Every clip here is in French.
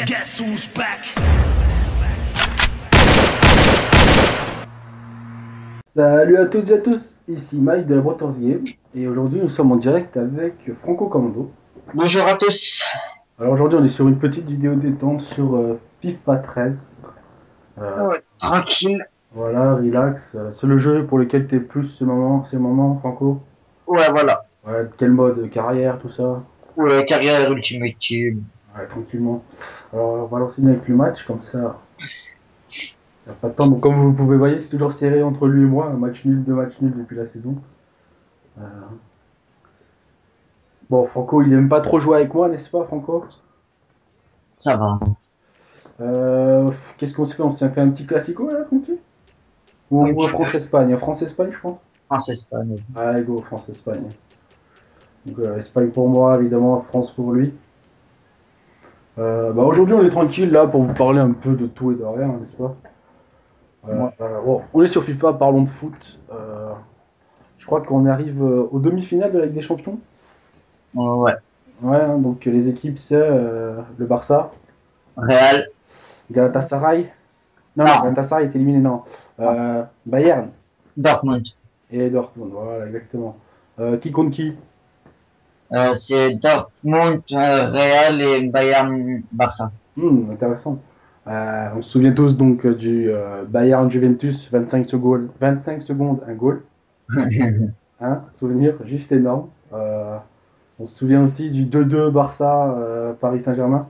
Guess who's back? Salut à toutes et à tous, ici Mike de la Brotors Game et aujourd'hui nous sommes en direct avec Franco Commando. Bonjour à tous. Alors aujourd'hui on est sur une petite vidéo détente sur FIFA 13. Ouais, tranquille. Voilà, relax. C'est le jeu pour lequel t'es plus ces moments Franco. Ouais, voilà. Ouais, quel mode carrière, tout ça. Ouais, carrière Ultimate Team. Ouais, tranquillement. Alors on va lancer avec le match, comme ça. Y a pas de temps. Donc comme vous pouvez voir, c'est toujours serré entre lui et moi, un match nul, deux matchs nuls depuis la saison. Euh, Bon, Franco, il aime pas trop jouer avec moi, n'est-ce pas, Franco? Ça va. Qu'est-ce qu'on se fait? On s'est fait un petit classico là, tranquille? Ou un France-Espagne? Un France-Espagne, je pense. France-Espagne. Allez, go, France-Espagne. Donc, Espagne pour moi, évidemment, France pour lui. Aujourd'hui, on est tranquille là pour vous parler un peu de tout et de rien, n'est-ce pas? Ouais. Bon, on est sur FIFA, parlons de foot. Je crois qu'on arrive aux demi-finales de la Ligue des Champions. Ouais. Ouais, hein, donc les équipes, c'est le Barça, Real. Galatasaray. Non, Non. Galatasaray est éliminé, non. Bayern Dortmund. et Dortmund, voilà, exactement. Qui contre qui? C'est Dortmund, Real et Bayern Barça. Intéressant. On se souvient tous donc du Bayern Juventus, 25 secondes, un goal. Hein, souvenir juste énorme. On se souvient aussi du 2-2 Barça Paris Saint-Germain.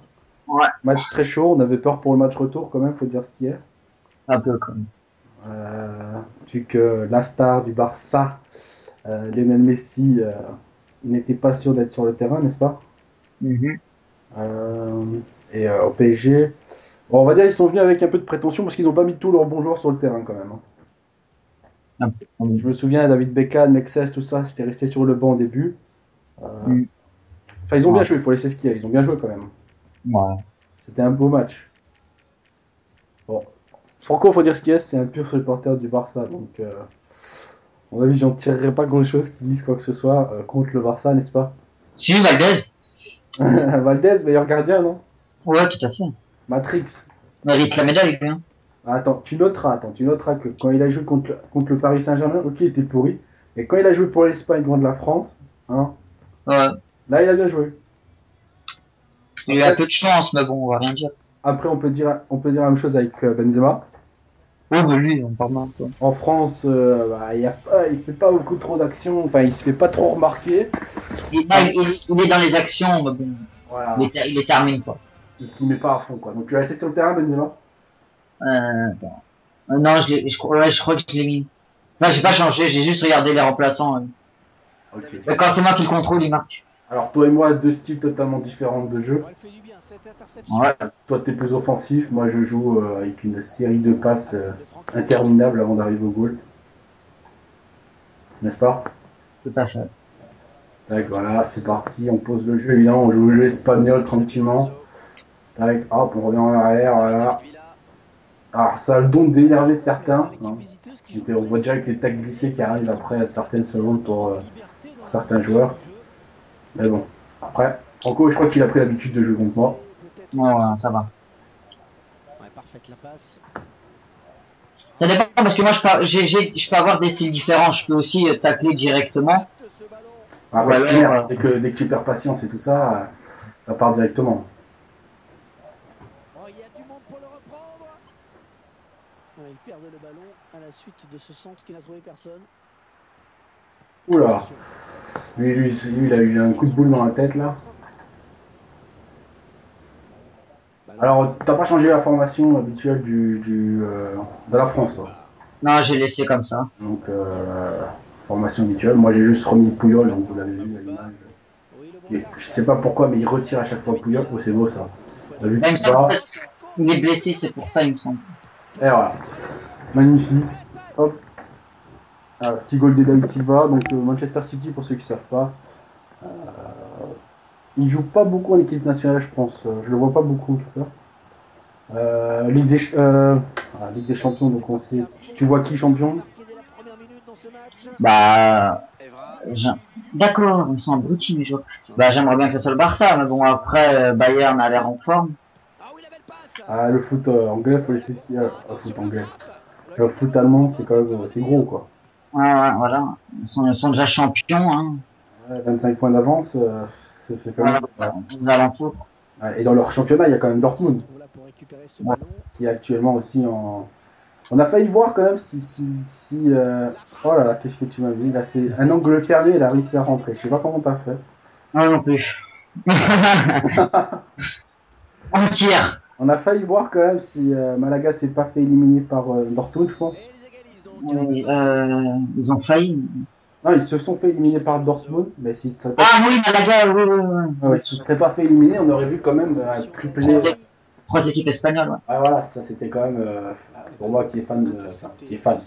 Ouais. Match très chaud, on avait peur pour le match retour quand même, faut dire ce qu'il y a. Un peu comme. Vu que la star du Barça, Lionel Messi, n'était pas sûr d'être sur le terrain, n'est-ce pas? Au PSG, bon, on va dire qu'ils sont venus avec un peu de prétention parce qu'ils n'ont pas mis tous leurs bons joueurs sur le terrain quand même, hein. Un peu. Je me souviens, David Beckham, Mexes, tout ça, c'était resté sur le banc au début. Enfin, ils ont bien joué, il faut laisser ce qu'il y a, ils ont bien joué quand même. Ouais. C'était un beau match. Bon, Franco, faut dire ce qu'il y a, c'est un pur supporter du Barça, donc à mon avis, j'en tirerai pas grand chose qui disent quoi que ce soit contre le Barça, n'est-ce pas? Si, Valdez. Valdez, meilleur gardien, non? Ouais, tout à fait. Matrix. Mérite la médaille, lui, hein. Attends, tu noteras que quand il a joué contre le Paris Saint-Germain, ok, il était pourri. Mais quand il a joué pour l'Espagne contre la France, hein, Ouais. là, il a bien joué. Il a peu de chance, mais bon, on va rien dire. Après, on peut dire la même chose avec Benzema. Ouais, mais lui, on parle un peu. En France, il fait pas beaucoup trop d'actions. Enfin, il se fait pas trop remarquer. Il est dans les actions, mais bon. Voilà. Il les termine pas. Il s'y met pas à fond, quoi. Donc, tu l'as laissé sur le terrain, Benzema? Non, je crois que je l'ai mis. Enfin, j'ai pas changé, j'ai juste regardé les remplaçants. Ok. Mais quand c'est moi qui le contrôle, il marque. Alors, toi et moi, deux styles totalement différents de jeu. Ouais. Toi, t'es plus offensif. Moi, je joue avec une série de passes interminables avant d'arriver au goal. N'est-ce pas? Tout à fait. Tac, voilà, c'est parti. On pose le jeu, évidemment. On joue le jeu espagnol tranquillement. Tac, hop, on revient en arrière, voilà. Alors, ça a le don d'énerver certains, hein. Donc, on voit direct les tacs glissés qui arrivent après certaines secondes pour certains joueurs. Mais bon, après, Franco, je crois qu'il a pris l'habitude de jouer contre moi. Ouais, ça va. Ça dépend parce que moi je peux avoir des styles différents. Je peux aussi tacler directement. Après, c'est clair, dès que tu perds patience et tout ça, ça part directement. Il y a du monde pour le reprendre. Il perdait le ballon à la suite de ce centre qui n'a trouvé personne. Oula, lui, il a eu un coup de boule dans la tête là. Alors, t'as pas changé la formation habituelle de la France, toi? Non, j'ai laissé comme ça. Donc, formation habituelle. Moi, j'ai juste remis Pouyol, donc vous l'avez vu à l'image. Je sais pas pourquoi, mais il retire à chaque fois Pouyol. Oh, c'est beau ça. T'as vu Même ça, il est blessé, c'est pour ça, il me semble. Et voilà. Magnifique. Hop. Alors, petit goal de David Silva. Donc, Manchester City, pour ceux qui savent pas. Il joue pas beaucoup en équipe nationale, je pense. Je le vois pas beaucoup en tout cas. Ligue des Champions, donc on sait. Tu vois qui champion? Bah, d'accord, ils sont abrutis les joueurs. Bah, j'aimerais bien que ce soit le Barça, mais bon après Bayern a l'air en forme. Ah, le foot anglais, faut laisser ce qu'il y a. Le foot anglais. Le foot allemand, c'est quand même c'est gros, quoi. Ouais, voilà. Ils sont déjà champions, hein. Ouais, 25 points d'avance, ça fait quand Voilà, même. aux alentours. Ouais, et dans leur championnat, il y a quand même Qui se Dortmund, retrouve là pour récupérer ce Ouais. ballon. qui est actuellement aussi en. On a failli voir quand même si. Oh là là, qu'est-ce que tu m'as mis là? C'est un angle fermé, il a réussi à rentrer. Je sais pas comment t'as fait. Moi non plus. On tire. On a failli voir quand même si Malaga s'est pas fait éliminer par Dortmund, je pense. Oui, ils ont failli. Non, ils se sont fait éliminer par Dortmund, mais s'ils ne seraient pas, Ah oui, Malaga, oui, oui, oui. ouais, s'ils seraient pas fait éliminer, on aurait vu quand même un triplé. Trois équipes espagnoles, ouais. Ah voilà, ça c'était quand même pour moi qui est fan, enfin,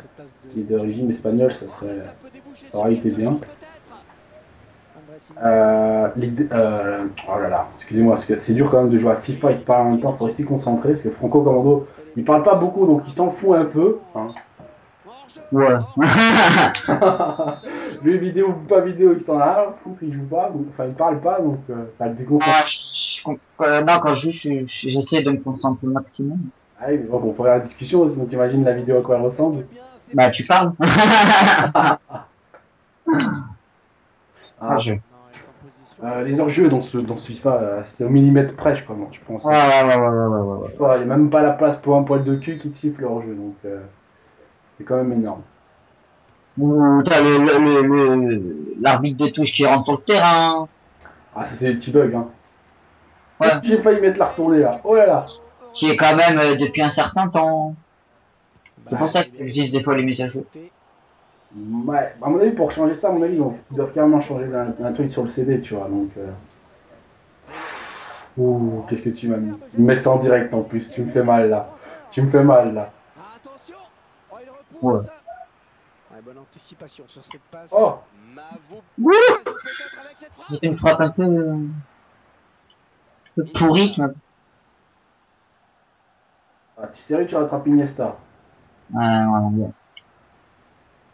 qui est d'origine espagnole, ça aurait été bien. Oh là là, excusez-moi, parce que c'est dur quand même de jouer à FIFA et de parler en même temps, faut rester concentré, parce que Franco Commando, il parle pas beaucoup, donc il s'en fout un peu. Hein. Ouais. Lui, vidéo ou pas vidéo, il s'en a rien à foutre, il joue pas, donc, enfin il parle pas, donc ça le déconcentre. Ah, non, quand je joue, j'essaie de me concentrer au maximum. Ah oui, mais bon, faut faire la discussion, sinon t'imagines la vidéo à quoi elle ressemble. Bah, tu parles. Ah, Ah, je... les hors-jeux dans ce FIFA, c'est au millimètre près, je pense. Ouais, ouais, ouais, ouais, ouais, ouais, ouais. Il n'y a même pas la place pour un poil de cul qui te siffle le hors-jeu, donc c'est quand même énorme. Ou t'as l'arbitre de touche qui rentre sur le terrain. Ah, ça c'est des petits bugs, hein. Ouais. J'ai failli mettre la retournée là. Oh là là. Qui est quand même depuis un certain temps. C'est pour Ouais. ça que ça existe des fois les mises à jour. Ouais, à mon avis, pour changer ça, à mon avis, ils doivent carrément changer un truc sur le CD, tu vois. Donc, ouh, qu'est-ce que tu m'as mis? Tu me mets ça en direct en plus, tu me fais mal là. Tu me fais mal là. Attention. Oh, il Ouais. repousse. Ouais, bonne anticipation sur cette passe. Oh, C'est une frappe un peu pourrie. Ouais, ah, tu sérieux, tu rattrapes Iniesta. ouais, ouais.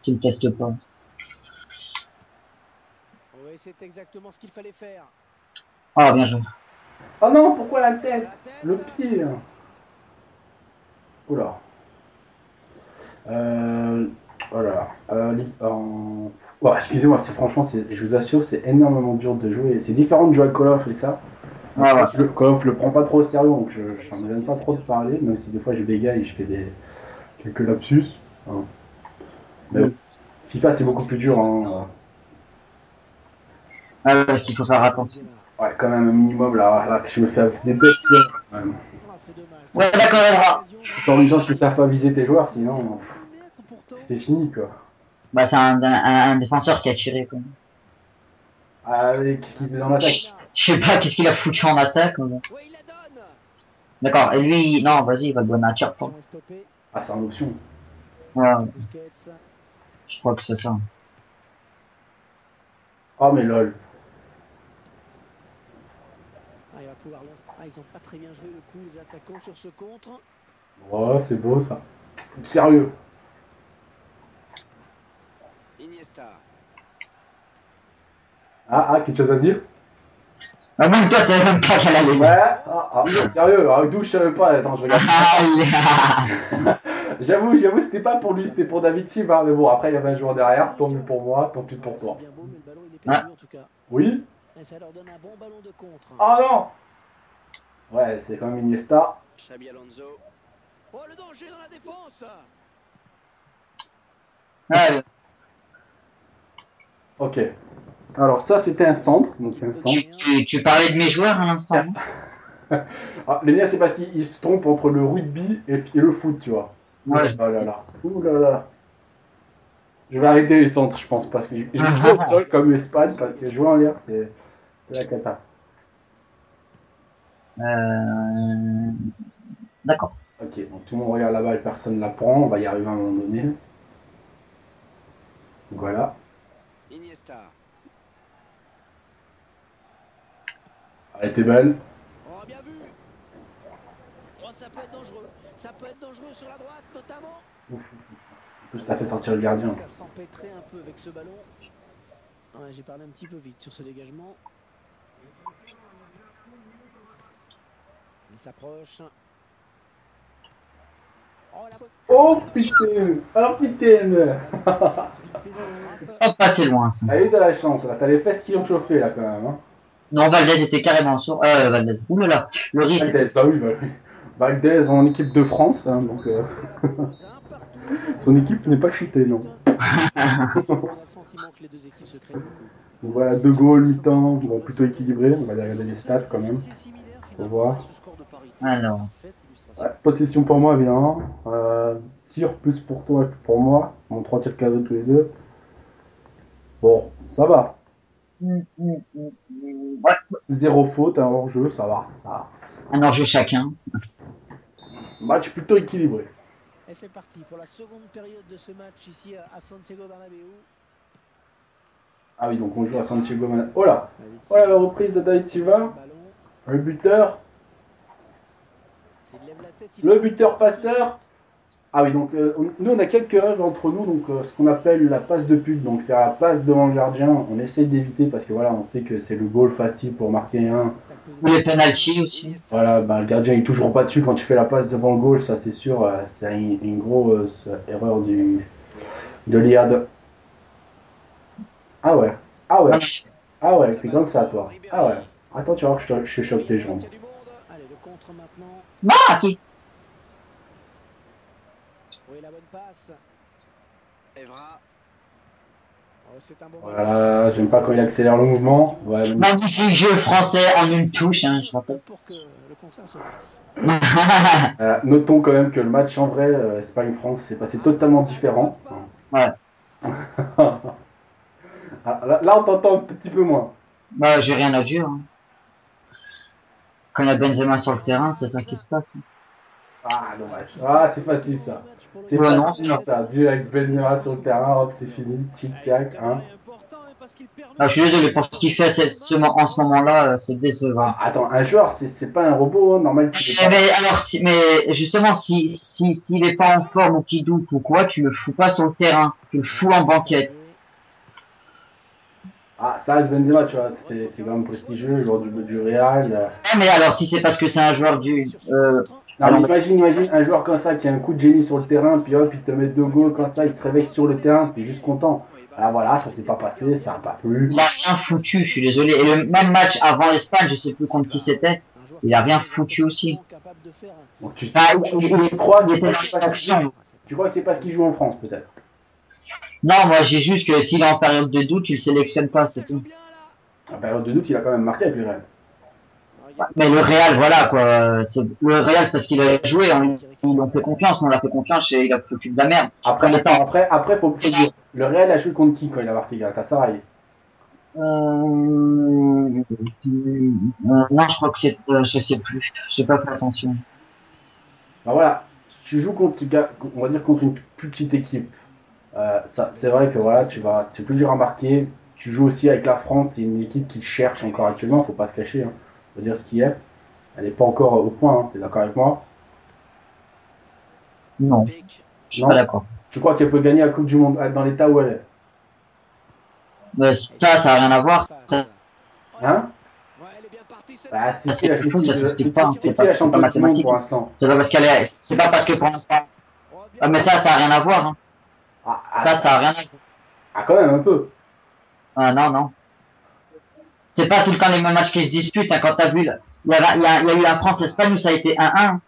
Tu le testes pas. Oui, c'est exactement ce qu'il fallait faire. Ah, bien joué. Oh non, pourquoi la tête? La tête. Le pied. Oula. Euh, voilà. Bon, excusez-moi, franchement, je vous assure, c'est énormément dur de jouer. C'est différent de jouer à Call of et ça. Ouais, ouais. Call of, je le prends pas trop au sérieux, donc je me gêne pas trop de parler, même si des fois je bégaye et je fais quelques lapsus. Hein. Mais bon, FIFA, c'est beaucoup plus dur. Hein. Ouais, parce qu'il faut faire attention. Ouais, quand même un minimum là que je me fais des bêtes. Ouais, d'accord. Encore une chance qu'ils savent pas viser tes joueurs, sinon c'était fini quoi. Bah, c'est un défenseur qui a tiré, quoi. Ah, qu'est-ce qu'il faisait en attaque? Je sais pas qu'est-ce qu'il a foutu en attaque. Mais bon. D'accord. Et lui, non, vas-y, il va le donner à tir, quoi. Ah, c'est en option. Ouais, je crois que c'est ça. Oh, mais lol. Ah, il va pouvoir ils n'ont pas très bien joué le coup, les attaquants sur ce contre. Ouais, c'est beau ça. Sérieux. Iniesta. Quelque chose à dire? Ah, même toi, tu savais même pas qu'elle allait. Ouais, sérieux, d'où je savais pas, attends, je regarde. J'avoue, c'était pas pour lui, c'était pour David Silva, mais bon, après il y avait un joueur derrière, tant mieux pour moi, tant pis pour toi. C'est bien beau, mais le ballon il est perdu en tout cas. Oui? Et ça leur donne un bon ballon de contre. Oh non! Ouais, c'est quand même Iniesta. Xabi Alonso. Oh, le danger dans la défense! Ouais. Ok. Alors ça, c'était un centre, donc un centre. Tu parlais de mes joueurs à l'instant. Ah, les miens, c'est parce qu'ils se trompent entre le rugby et le foot, tu vois. Ouais. Oh là là. Ouh là là. Je vais arrêter les centres, je pense, parce que je vais jouer au sol comme l'Espagne, parce que jouer en l'air, c'est la cata. D'accord. Ok, donc tout le monde regarde la balle, personne la prend, on va y arriver à un moment donné. Donc voilà. Iniesta. Elle était belle. Oh, bien vu! Oh, ça peut être dangereux. Ça peut être dangereux sur la droite, notamment. Ouf. En plus, t'as fait sortir le gardien. Ça s'empêtrer un peu avec ce ballon. Ouais, j'ai parlé un petit peu vite sur ce dégagement. Il s'approche. Oh putain! Oh putain! Pas passé loin, ça. Allez, t'as la chance, là. T'as les fesses qui ont chauffé, là, quand même. Hein. Non, Valdez était carrément sourd. Valdez. Oulala. Le risque. Valdez, bah oui, bah oui. Valdez en équipe de France, hein, donc son équipe n'est pas cheatée, non. Donc voilà, 2 goals, 8 ans, bon, plutôt équilibré, on va regarder les stats quand même. Faut voir. Alors. Ouais, possession pour moi, évidemment. Tir plus pour toi que pour moi. Bon, 3 tirs cadeaux tous les deux. Bon, ça va. Ouais. 0 faute, un hors-jeu, ça va. Ça va. Un enjeu chacun. Match plutôt équilibré. Et c'est parti pour la seconde période de ce match ici à Santiago Bernabéu. Ah oui, donc on joue à Santiago Bernabéu. Oh là! Voilà la reprise de David Silva. Le buteur. Le buteur passeur. Ah oui, donc nous on a quelques règles entre nous, donc ce qu'on appelle la passe de pute, donc faire la passe devant le gardien, on essaie d'éviter parce que voilà, on sait que c'est le goal facile pour marquer un. Ou les penalties aussi. Voilà, bah, le gardien il toujours pas dessus quand tu fais la passe devant le goal, ça c'est sûr, c'est une grosse erreur de l'IAD. Ah ouais, ah ouais, ah ouais, t'es comme ça toi. Ah ouais, attends, tu vas voir que je te chope tes jambes. Bah, qui? Oui, la bonne passe. Evra. Oh, c'est un bon Voilà, j'aime pas quand il accélère le mouvement. Ouais, magnifique jeu français en une touche, hein, je rappelle. pour que le contraire se passe. notons quand même que le match en vrai, Espagne-France, s'est passé totalement différent. Ouais. Là, on t'entend un petit peu moins. Bah, j'ai rien à dire. Hein. Quand il y a Benzema sur le terrain, c'est ça qui se passe. Ah, dommage. Ah, c'est facile ça. C'est Ouais, facile non, ça. Direct Benzema sur le terrain, hop, c'est fini, tic-tac. Hein. Ah, je suis désolé pour ce qu'il fait en ce moment-là, c'est décevant. Ah, attends, un joueur, c'est pas un robot, hein, normal. Mais alors, mais justement, s'il est pas en forme ou qu'il doute ou quoi, tu le fous pas sur le terrain, tu le fous en banquette. Ah, ça reste Benzema, tu vois, c'est quand même prestigieux, joueur du Real. Ah, mais alors, si c'est parce que c'est un joueur du... Non, mais imagine un joueur comme ça qui a un coup de génie sur le terrain, puis hop, il te met 2 goals comme ça, il se réveille sur le terrain, t'es juste content. Alors voilà, ça s'est pas passé, ça a pas plu. Il a rien foutu, je suis désolé. Et le même match avant l'Espagne, je sais plus contre qui c'était, il a rien foutu aussi. Donc, tu crois que c'est parce qu'il joue en France, peut-être? Non, moi j'ai juste que s'il est en période de doute, tu le sélectionnes pas, c'est tout. En période de doute, il a quand même marqué avec le Real. Mais le Real, voilà quoi. Le Real, c'est parce qu'il a joué, ils l'ont fait confiance, on l'a fait confiance et il a foutu de la merde. Après, faut dire, le Real a joué contre qui quand il a marqué Galatasaray? Non, je crois que c'est, je sais plus, j'ai pas fait attention. Ben voilà, tu joues contre, on va dire contre une plus petite équipe. C'est vrai que voilà, c'est plus dur à marquer. Tu joues aussi avec la France, c'est une équipe qui cherche encore actuellement, faut pas se cacher. Hein. Faut dire ce qui est. Elle n'est pas encore au point, hein. T'es d'accord avec moi? Non, je suis pas d'accord. Tu crois qu'elle peut gagner la Coupe du Monde dans l'état où elle est? Mais ça a rien à voir. Ça... Hein? Bah, c'est qui la championne du monde pour l'instant? C'est pas parce qu'elle est, c'est pas parce que pour l'instant. Ah, mais ça a rien à voir. Hein. Ça a rien à voir. Ah, quand même un peu. Ah, non. C'est pas tout le temps les mêmes matchs qui se disputent. Hein, quand t'as vu, il y a eu la France-Espagne où ça a été 1-1.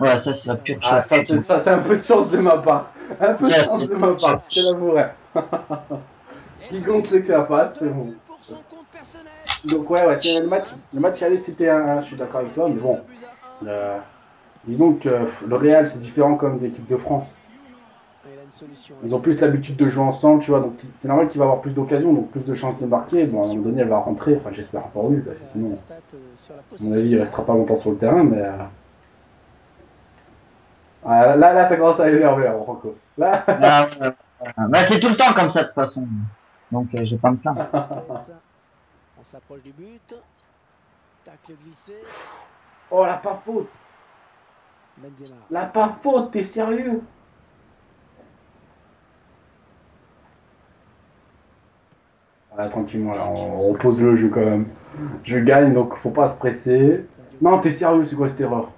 Ouais, ça c'est la pure chance. Ah, ça c'est un peu de chance de ma part. Un peu de chance de ma part, je te l'avouerai. Ce qui compte c'est que ça passe, c'est bon. Donc ouais, c'est le match aller c'était 1-1, je suis d'accord avec toi, mais bon. Disons que le Real c'est différent comme l'équipe de France. Ils ont plus l'habitude de jouer ensemble, tu vois, donc c'est normal qu'il va avoir plus d'occasions, donc plus de chances de marquer. Bon, à un moment donné, elle va rentrer, enfin j'espère pour lui, parce que sinon, à mon avis, il restera pas longtemps sur le terrain, mais... Ah, là, ça commence à énerver, là, Franco. Là... Bah, c'est tout le temps comme ça, de toute façon. Donc, j'ai pas me plaindre. On s'approche du but. Tacle glissé. Oh, la pas faute. La pas faute, t'es sérieux? Ah, tranquillement, là, on pose le jeu quand même. Je gagne, donc faut pas se presser. Non, t'es sérieux, c'est quoi cette erreur?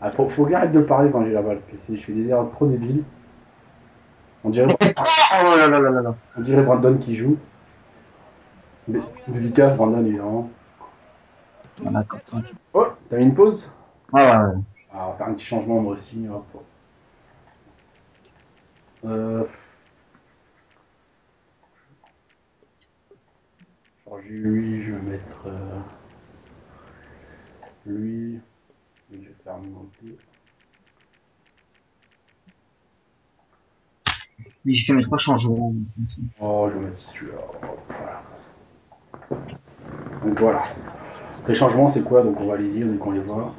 Ah, faut que j'arrête de parler quand j'ai la balle, parce que je fais des erreurs trop débiles. On dirait, Oh là là là là là. on dirait Brandon qui joue. Mais dédicace Brandon évidemment. Voilà. Oh, t'as mis une pause? Ouais, ouais, ouais. Ah, on va faire un petit changement moi aussi. Hop. Genre lui, je vais mettre lui. Je vais faire monter. Mais j'ai fait mes 3 changements. Oh, je vais mettre celui-là. Hop, voilà. Donc voilà. Les changements c'est quoi? Donc on va les dire, donc on les voit.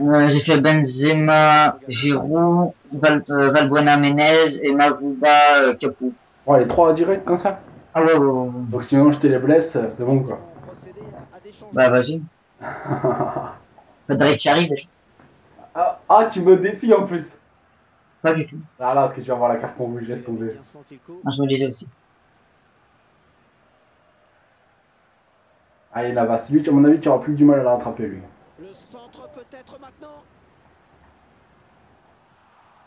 J'ai fait Benzema, Giroud, Valbuena Menez et Mavuba Capu. Oh, les trois directs comme ça? Ah ouais, ouais, ouais, ouais. Donc sinon je te les blesse, c'est bon quoi. Bah vas-y. Faudrait que tu arrives. Ah, tu me défies en plus. Pas du tout. Ah là, parce que tu vas avoir la carte en rouge, laisse tomber. Ah, je me disais aussi. Allez, là, va. Celui, à mon avis, tu auras plus du mal à la rattraper, lui. Le centre peut-être maintenant.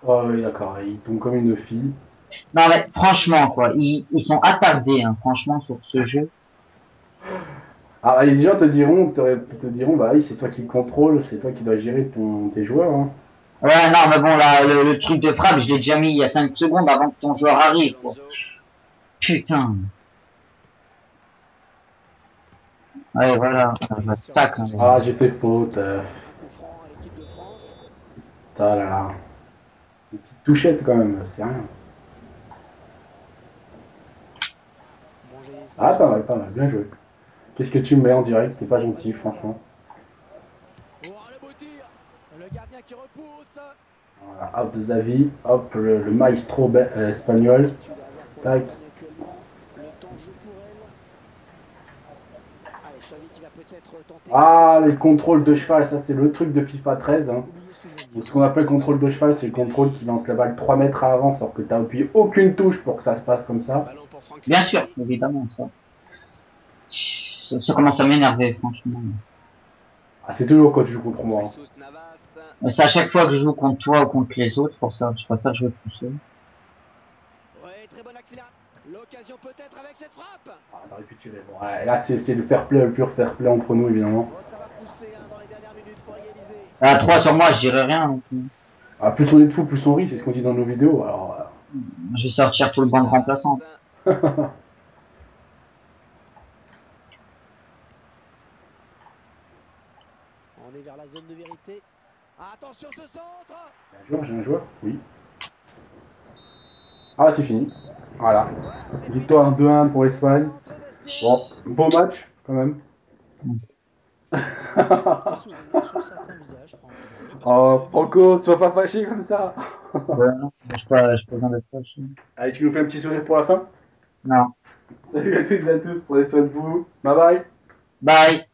Oh oui, d'accord, il tombe comme une fille. Non mais franchement quoi, ils sont attardés hein, franchement sur ce jeu. Ah, les gens te diront, bah oui, c'est toi qui contrôle, c'est toi qui dois gérer tes joueurs. Hein. Ouais non mais bon là le truc de frappe je l'ai déjà mis il y a 5 secondes avant que ton joueur arrive quoi. Putain. Ouais voilà, tac. Hein. Ah, j'ai fait faute. Ça là là. Une petite touchette quand même, c'est rien. Ah, pas mal, bien joué. Qu'est-ce que tu me mets en direct? T'es pas gentil, franchement. Le gardien qui repousse. Voilà, hop, Xavi, hop, le maestro espagnol. Tac. Le temps joue pour elle. Allez, Xavi qui va peut-être tenter. Ah, les contrôles de cheval, ça c'est le truc de FIFA 13. Hein. Donc, ce qu'on appelle contrôle de cheval, c'est le contrôle qui lance la balle 3 mètres à l'avance, alors que tu n'as appuyé aucune touche pour que ça se passe comme ça. Bien sûr, évidemment ça. Ça commence à m'énerver franchement. Ah, c'est toujours quand tu joues contre moi. Hein. C'est à chaque fois que je joue contre toi ou contre les autres, pour ça je préfère jouer tout seul. Ouais, très bonne accélération. L'occasion peut-être avec cette frappe. Ah, t'aurais pu tirer. Bon, ouais, là, c'est le fair play, le pur fair play entre nous, évidemment. Oh, ça va pousser dans les dernières minutes pour égaliser. À 3 sur moi, je dirais rien. Donc, Ah, plus on est de fou, plus on rit, c'est ce qu'on dit dans nos vidéos. Alors, je vais sortir tout le banc de remplaçants. On est vers la zone de vérité. Attention ce centre. J'ai un joueur, oui. Ah, c'est fini. Voilà. Victoire 2-1 pour l'Espagne. Bon, beau match, quand même. Oh, Franco, sois pas fâché comme ça. Ouais, non, je pas besoin d'être fâché. Allez, tu nous fais un petit sourire pour la fin? Non. Salut à toutes et à tous, prenez soin de vous. Bye bye. Bye.